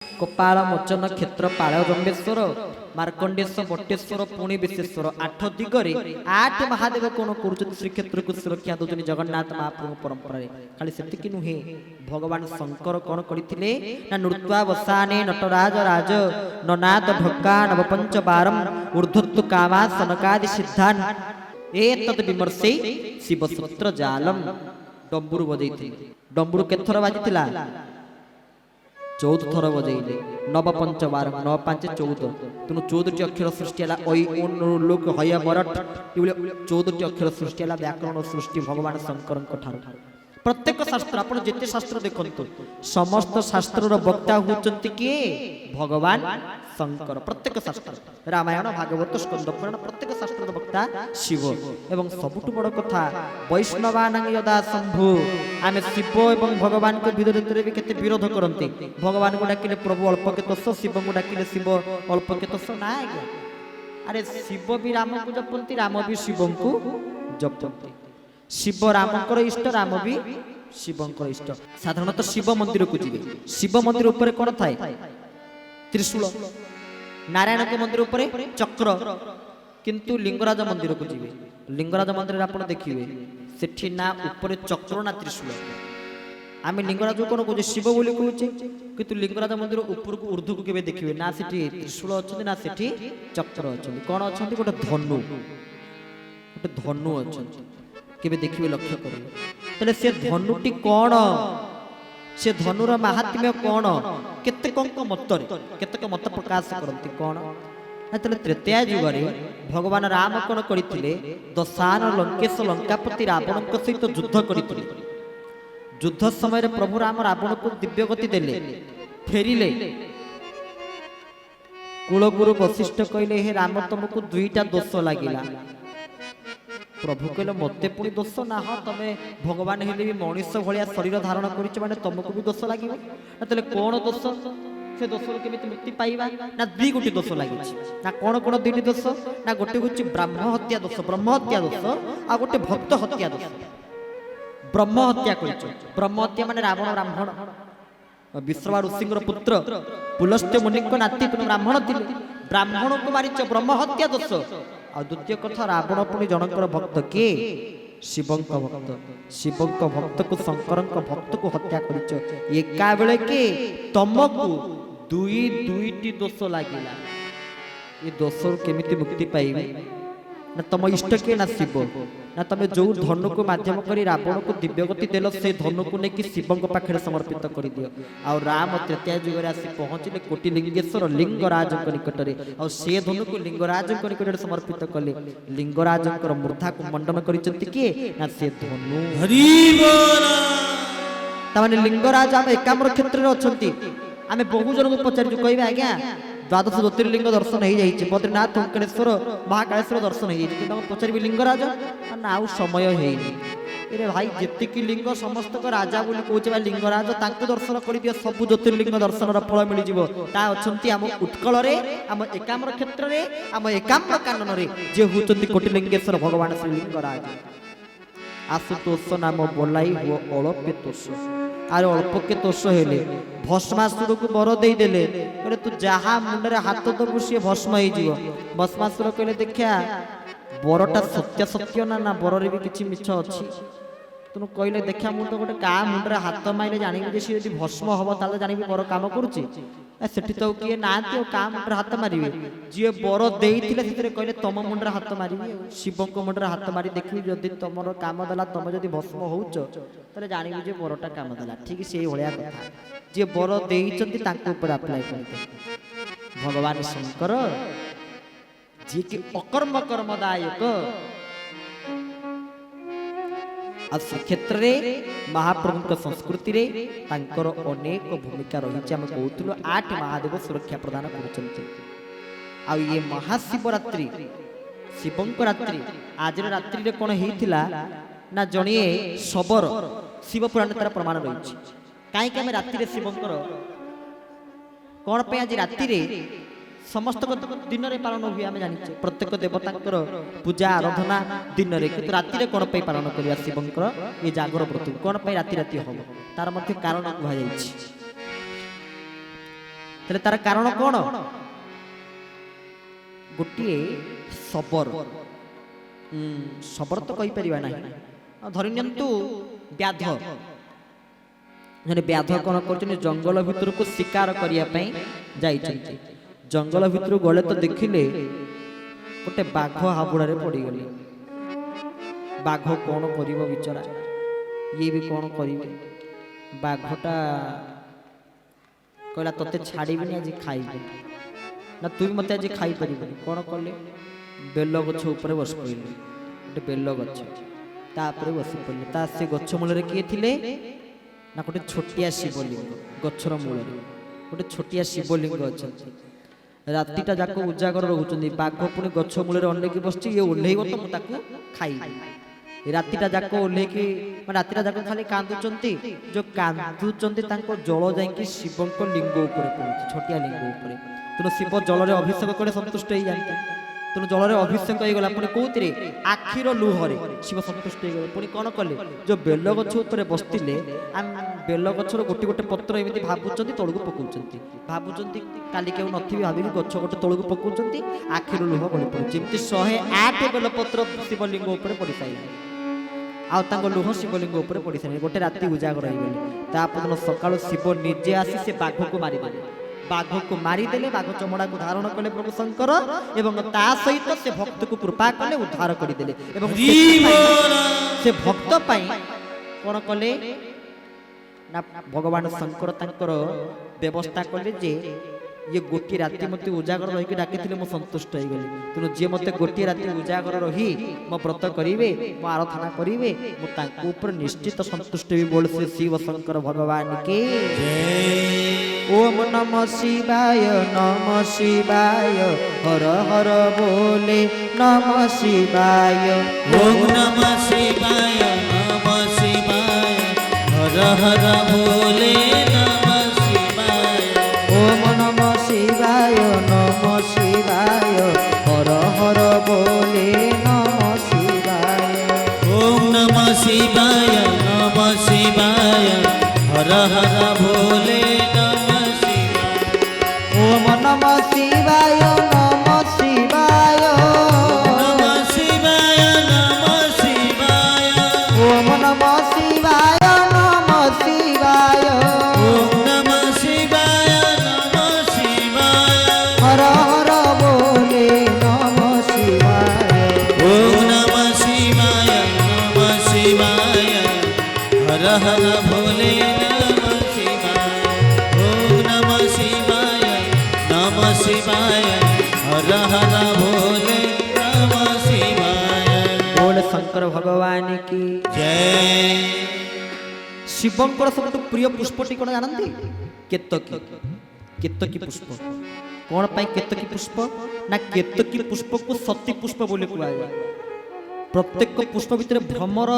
कपाल मोचन क्षेत्र पाल जम्बेश्वर मार्कंडेश बटेश्वर पुणी विशेश्वर आठ दिगरे आठ महादेव कौन कर श्रीक्षेत्र को सुरक्षा दौरान जगन्नाथ महाप्रभु परंपरा खाली से नुहे भगवान शंकर कौन करते नृत्यावसाने नटराज राज ननाद ढक्का नवपंच बारम ऊर्ध्वत्व कामा सनकादि सिद्धान ए तद विमर्शे शिवसूत्र जालम डंबुरु बजई डंबुरु केथर बाजी 14 थर बजेले नव पंच बार 9 5 14 तेणु 14 अक्षर सृष्टि है ओई ओन लोक हय मरठ 14 अक्षर सृष्टि है व्याकरण सृष्टि भगवान शंकर प्रत्येक शास्त्र आप जिते शास्त्र देखते समस्त शास्त्र वक्ता होती किए भगवान शंकर प्रत्येक शास्त्र रामायण भागवत स्कंद पुराण प्रत्येक शास्त्र वक्ता शिव एवं सबुठ बड़ कथा वैष्णवानां यदा शंभु आमे शिव एवं भगवान के विरोध भी केते विरोध करते भगवान को डाकिले प्रभु अल्प के तस शिव को डाकिले शिव अल्प के तस ना आज्ञा अरे शिव भी राम को जपंती राम भी शिव को जपंती शिव रामकर इष्ट राम भी शिवंकर इष्ट साधारणतः शिव मंदिर को जी शिव मंदिर ऊपर कौन थाए त्रिशूल नारायण के मंदिर ऊपर चक्र किंतु लिंगराज मंदिर को जी लिंगराज मंदिर आप देखिए सेठी ना ऊपर चक्र ना त्रिशूल आम लिंगराज कौन कहे शिव बोली कहे किंतु लिंगराज मंदिर ऊपर को ऊर्ध्व को केवे देखिए ना सेठी त्रिशूल अच्छे ना सेठी चक्र अच्छा कौन अच्छा गोटे धनु गोटे धनु अच्छा केवे देखिए लक्ष्य करेंगे से धनुटी कौन से धनुर महात्म्य कौन केतेक केतेक मत प्रकाश करती कौन त्रेतया युगे भगवान राम कौन करते दशान लंकेश लंकापति रावण सहित युद्ध करते युद्ध समय प्रभु राम रावण को दिव्य गति देले फेरिले कुलगुरु वशिष्ठ कहले हे राम तुमको दुईटा दोष लगिला प्रभु कहले मते पुणी दोष ना हाँ तुम्हें भगवान हेले भी मनुष्य भाया शरीर धारण कर तुमको भी दोष लगे ना कौन दोष से दोष केमी मुक्ति पाइबा ना दी गोटी दोष लगी ना कौन कौन दुईटी दोष ना गोटे हूँ ब्राह्मण हत्या दोष ब्रह्म हत्या दोष आ गोटे भक्त हत्या दोष ब्रह्म हत्या कर ब्रह्म हत्या मान रावण ब्राह्मण विश्रवा ऋषि पुत्र पुलस्त्य मुनि नाती ब्राह्मण थे ब्राह्मण को मारिच ब्रह्म हत्या दोष आ द्वितीय कथा रावण पुणी जनकर भक्त किए शिवंक भक्त को शंकर भक्त को हत्या कर एका बेले के तुमको दुईटी दोष लगिला ये दोष केमिति मुक्ति पाइबे ना तुम इष्ट किए ना शिव ना तुम जो धनु को माध्यम कर रावण को दिव्य गति देल से धनु को लेकिन शिव पाखे समर्पित कर दियो आ राम तृतीय युग आसी पहुँचले कोटिलिंगेश्वर लिंगराज निकट में और से धनु को लिंगराज निकट समर्पित कले लिंगराज मूर्धा को मंडन कर किए ना से धनु तमाने लिंगराज आम एकाम्र क्षेत्र में अच्छा आम बहु जन को पचार कहे आज्ञा द्वादश ज्योतिर्लिंग दर्शन हो जाए बद्रीनाथ ओंकारेश्वर महाकालेश्वर दर्शन हो जाए पचारि लिंगराज ना आउ समय है भाई जी लिंग समस्त राजा बोली कहे लिंगराज दर्शन कर दियो सब ज्योतिर्लिंग दर्शन फल मिल जाए आम उत्कल आम एकाम्र क्षेत्र में आम एकाम्र कानन जे होती कोटिलिंगेश्वर भगवान श्री लिंगराज आशुतोष नाम बोलाई हुआ अल्पे तोष आर अल्प के तोष हेले भस्मासुर को बर देदेले कहले तू जहाँ मुंडे हाथ दबु सी भस्म हो भस्मासुर कहले देखा बरटा सत्य सत्य ना ना बर भी किसी मिछ अच्छी तेणु कहले देखा मुझे गोटे क्या मुंडे हाथ मारे जानवी सी यदि भस्म हम ताल जानवी बर कम करुच्ची सेठी तो किए ना क्या मुंडे हाथ मारे जी बर देते कहले तुम मुंडे हाथ मारे शिव को मुंडे हाथ मारी देखी जदि तुम काम देला तुम जदि भस्म होच जानवी जे बरटा काम देला ठीक से भाया कथा जी बर देते अप्लाई करते भगवान शंकर जी कि अकर्म कर्मदायक आ क्षेत्र में महाप्रभु संस्कृति रे तांकर अनेक भूमिका रही आम कहूँ 8 महादेव सुरक्षा प्रदान कर ये महाशिवरात्रि शिवंक रात्रि आज रात्रि रे कौन होता ना जड़िए शबर शिव पुराण तार प्रमाण रही कहीं आम राति शिवंकर कौन पे आज राति समस्त दिन में पालन हुए आम जानी प्रत्येक देवता पूजा आराधना दिन में कि राति कौन पे पालन करवा शिवंकर ये जागर व्रत कौन पे राति राति हम तार मध्य कारण कहुई তাহলে তার কারণ কোন? গোটিয়ে সবর সবর তো কই পারিবা নাই। ধরি নিয়ন্তু ব্যাধ, জনে ব্যাধ কোন করছেন জঙ্গল ভিতরକୁ শিকার করিয়া পাই যাইଛନ୍ତି। জঙ্গল ভিতর গলে তো দেখিলে গোটে বাঘ হাବୁড়ারে পড়িগলে। বাঘ কোন করিব বিচরা, ইয়ে বি কোন করিবে। বাঘটা কইলা তোতে ছাড়িবিনি আজ খাইবি না, তুই মতে আজ খাই পারিবনি। কোন কলে বেল গছ উপরে বসি পড়িলে, গোটে বেল গছ তাପରେ বসি পড়িলে। তা সে গছ মূଳରେ কিଏ ଥିଲେ না গোটে ଛୋଟିଆ ଶିବଲିଙ୍ଗ। ଗଛର ମୂଳରେ ଗୋଟେ ଛୋଟିଆ ଶିବଲିଙ୍ଗ ଅଛନ୍ତି। ରାତିଟା ଯାକ ଉଜାଗର ରହୁଛନ୍ତି। ବାଘ ପୁଣି ଗଛ ମୂଳରେ ଅନେଇକି ବସିଛି, ଇଏ ଓହ୍ଲେଇବ ତ ମୁଁ ତାକୁ ଖାଇବି। ରାତିଟା ଯାକ ଓହ୍ଲେଇକି ରାତିଟା ଯାକ ଖାଲି କାନ୍ଦୁଛନ୍ତି। ଯୋଉ କାନ୍ଦୁଛନ୍ତି ତାଙ୍କ ଜଳ ଯାଇକି ଶିବଙ୍କ ଲିଙ୍ଗ ଉପରେ ପଡୁଛି, ଛୋଟିଆ ଲିଙ୍ଗ ଉପରେ। ତେଣୁ ଶିବ ଜଳରେ ଅଭିଷେକ କଲେ ସନ୍ତୁଷ୍ଟ ହେଇଯାନ୍ତି। ତେଣୁ ଜଳରେ ଅଭିଷେକ ହେଇଗଲା। ପୁଣି କୋଉଥିରେ? ଆଖିର ଲୁହରେ ଶିବ ସନ୍ତୁଷ୍ଟ ହେଇଗଲେ। ପୁଣି କଣ କଲେ? ଯୋଉ ବେଲ ଗଛ ଉପରେ ବସିଥିଲେ, ବେଲ ଗଛର ଗୋଟେ ଗୋଟେ ପତ୍ର ଏମିତି ଭାବୁଛନ୍ତି ତଳକୁ ପକଉଛନ୍ତି, ଭାବୁଛନ୍ତି କାଲି କେଉ ନଥିବି ଭାବିକି ଗଛ ଗୋଟେ ତଳକୁ ପକଉଛନ୍ତି। ଆଖିରୁ ଲୁହ ଗଳି ପଡୁଛି, ଯେମିତି 108 ବେଲ ପତ୍ର ଶିବଲିଙ୍ଗ ଉପରେ ପଡିସାରିଲାଣି। ଆଉ ତାଙ୍କ ଲୁହ ଶିବଲିଙ୍ଗ ଉପରେ ପଡିସାରିଲାଣି। ଗୋଟେ ରାତି ଉଜାଗର ହେଇଗଲେ। ତାପରଦିନ ସକାଳୁ ଶିବ ନିଜେ ଆସି ସେ ବାଘକୁ ମାରିଦେଲେ। ବାଘକୁ ମାରିଦେଲେ, ବାଘ ଚମଡ଼ାକୁ ଧାରଣ କଲେ ପ୍ରଭୁ ଶଙ୍କର, ଏବଂ ତା ସହିତ ସେ ଭକ୍ତକୁ କୃପା କଲେ, ଉଦ୍ଧାର କରିଦେଲେ। ଏବଂ ସେ ଭକ୍ତ ପାଇଁ କଣ କଲେ ନା ଭଗବାନ ଶଙ୍କର ତାଙ୍କର ବ୍ୟବସ୍ଥା କଲେ ଯେ ଇଏ ଗୋଟିଏ ରାତି ମୋତେ ଉଜାଗର ରହିକି ଡାକିଥିଲେ, ମୁଁ ସନ୍ତୁଷ୍ଟ ହେଇଗଲି। ତେଣୁ ଯିଏ ମୋତେ ଗୋଟିଏ ରାତି ଉଜାଗର ରହି ମୋ ବ୍ରତ କରିବେ, ମୋ ଆରାଧନା କରିବେ, ମୁଁ ତାଙ୍କ ଉପରେ ନିଶ୍ଚିତ ସନ୍ତୁଷ୍ଟ ହେବି। ବୋଲ ଶ୍ରୀ ଶିବ ଶଙ୍କର ଭଗବାନ କି ଓମ୍ ନମ ଶିବାୟ ନମ ଶିବାୟ ହର ହର ବୋଲେ ନମ ଶିବାୟ। ଓମ୍ ନମ ଶିବାୟ ନମ ଶିବାୟ ହର ହର ବୋଲେ ନମ ଶିବାୟ। ଓମ୍ ନମ ଶିବାୟ ନମ ଶିବାୟ ହର ହର ବୋଲେ ନମ ଶିବାୟ। ଓମ୍ ନମ ଶିବାୟ ନମ ଶିବାୟ ହର ହର ବୋଲେ ନମ ଶିବାୟ। ଓମ୍ ନମ ଶିବାୟ ନମ ଶିବାୟ ନମ ଶିବାୟ ନମ ଶିବାୟ। ଓମ୍ ନମ ଶିବାୟ ନମ ଶିବାୟ। ଓମ୍ ନମ ଶିବାୟ ନମ ଶିବାୟ ହର ହର ବୋଲେ ନମ ଶିବାୟ। ଓମ୍ ନମ ଶିବାୟ ନମ ଶିବାୟ ହର ହର ଭୋଲେ ନମ ଶିବାୟ। ଓମ୍ ନମ ଶିବାୟ ନମ ଶିବାୟ ହର ହର ଭୋଲେ ନମ ଶିବାୟ। ବୋଲ ଶଙ୍କର ଭଗବାନ କି ଜୟ। ଶିବଙ୍କର ସବୁଠୁ ପ୍ରିୟ ପୁଷ୍ପଟି କଣ ଜାଣନ୍ତି? କେତକୀ। କେତକୀ ପୁଷ୍ପ। କଣ ପାଇଁ କେତକୀ ପୁଷ୍ପ? ନା କେତକୀ ପୁଷ୍ପକୁ ସତୀ ପୁଷ୍ପ ବୋଲି କୁହାଯାଏ। ପ୍ରତ୍ୟେକ ପୁଷ୍ପ ଭିତରେ ଭ୍ରମର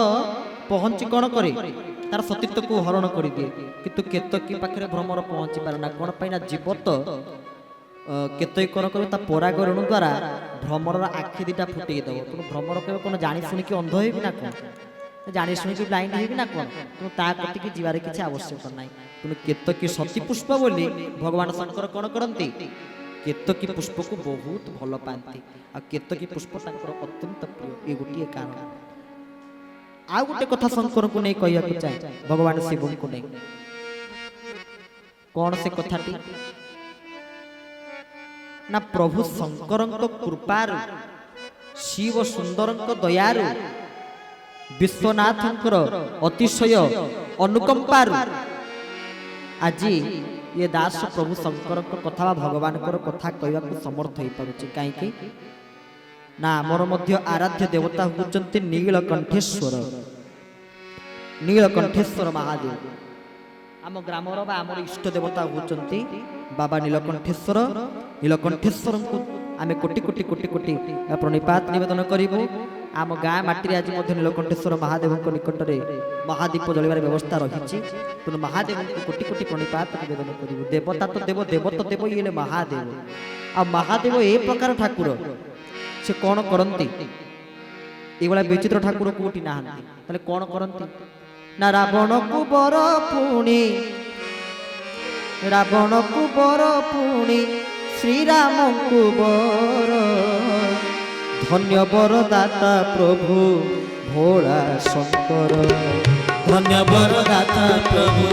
ପହଞ୍ଚି କଣ କରେ? ତାର ସତୀତ୍ୱକୁ ହରଣ କରିଦିଏ। କିନ୍ତୁ କେତକୀ ପାଖରେ ଭ୍ରମର ପହଞ୍ଚି ପାରେ ନା। କଣ ପାଇଁ? ନା ଜୀବ ତ କେତକୀ କଣ କରିବ? ତା ପରାଗରେଣୁ ଦ୍ୱାରା ଭ୍ରମରର ଆଖି ଦିଟା ଫୁଟେଇ ଦେବ। ତେଣୁ ଭ୍ରମର କେବେ କଣ ଜାଣି ଶୁଣିକି ଅନ୍ଧ ହେବି ନା କଣ? ଜାଣି ଶୁଣିକି ବ୍ଲାଇଣ୍ଡ ହେବି ନା କଣ? ତେଣୁ ତା କତିକି ଯିବାର କିଛି ଆବଶ୍ୟକ ନାହିଁ। ତେଣୁ କେତକୀ ସତୀ ପୁଷ୍ପ ବୋଲି ଭଗବାନ ଶଙ୍କର କଣ କରନ୍ତି? କେତକୀ ପୁଷ୍ପକୁ ବହୁତ ଭଲ ପାଆନ୍ତି। ଆଉ କେତକୀ ପୁଷ୍ପ ତାଙ୍କର ଅତ୍ୟନ୍ତ ପ୍ରିୟ। ଏ ଗୋଟିଏ କାରଣ। ଆଉ ଗୋଟେ କଥା ଶଙ୍କରଙ୍କୁ ନେଇ କହିବାକୁ ଚାହେଁ, ଭଗବାନ ଶିବଙ୍କୁ ନେଇ। କଣ ସେ କଥାଟି? ନା ପ୍ରଭୁ ଶଙ୍କରଙ୍କ କୃପାରୁ, ଶିବ ସୁନ୍ଦରଙ୍କ ଦୟାରୁ, ବିଶ୍ୱନାଥଙ୍କର ଅତିଶୟ ଅନୁକମ୍ପାରୁ ଆଜି ये दास प्रभु शंकर कथा भगवान कथा कहवाक समर्थ हो पारुछि। काईकि ना आमर मध्य आराध्य देवता होचंती नीलकंठेश्वर। नीलकंठेश्वर महादेव आम ग्रामर बा आमर इष्ट देवता होचंती बाबा नीलकंठेश्वर। नीलकंठेश्वर को आमे कोटि कोटि कोटि कोटि प्रणिपात निवेदन करिबो। आम गाँ माटी आज नीलकंठेश्वर महादेव निकट में महादीप जलवार व्यवस्था रही। तेणु महादेव को कोटि कोटि प्रणिपात निवेदन करूँ। देवता तो देव, देव तो देव, ये महादेव। आ महादेव ए प्रकार ठाकुर से कौन करती? ये विचित्र ठाकुर कोटी ना कौन करती? ना रावण को बर पुणी, रावण को बर पुणी ପୁଣି ଶ୍ରୀରାମଙ୍କୁ ବର ଧନ୍ୟ ବର ଦାତା ପ୍ରଭୁ ଭୋଳା ଶଙ୍କର ଧନ୍ୟ ବର ଦାତା ପ୍ରଭୁ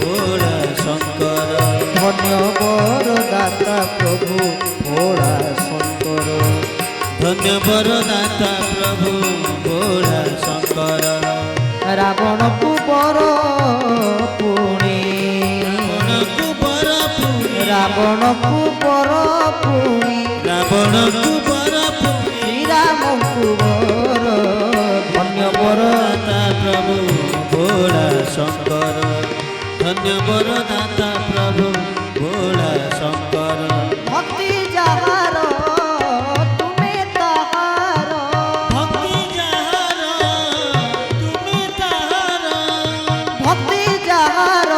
ଭୋଳା ଶଙ୍କର ଧନ୍ୟ ବର ଦାତା ପ୍ରଭୁ ଭୋଳା ଶଙ୍କର ଧନ୍ୟ ବର ଦାତା ପ୍ରଭୁ ଭୋଳା ଶଙ୍କର ରାବଣକୁ ବର ପୁଣି ରାବଣକୁ ବର ପୁଣି ରାବଣକୁ ବର ପୁଣି ରାବଣକୁ ବର ପୁଣି ଶ୍ରୀରାମଙ୍କୁ ବର ଧନ୍ୟ ବର ଦାତା ପ୍ରଭୁ ଭୋଳା ଶଙ୍କର ଧନ୍ୟ ବର ଦାତା ପ୍ରଭୁ ଭୋଳା ଶଙ୍କର ଭକ୍ତି ଯାହାର ତୁମେ ତାହାର ଭକ୍ତି ଯାହାର ତୁମେ ତାହାର ଭକ୍ତି ଯାହାର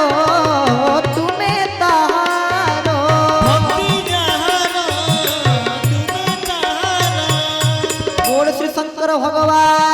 ତୁମେ ତାହାର ଭକ୍ତି ଯାହାର ତୁମେ ତାହାର ବୋଲ ଶ୍ରୀ ଶଙ୍କର ଭଗବାନ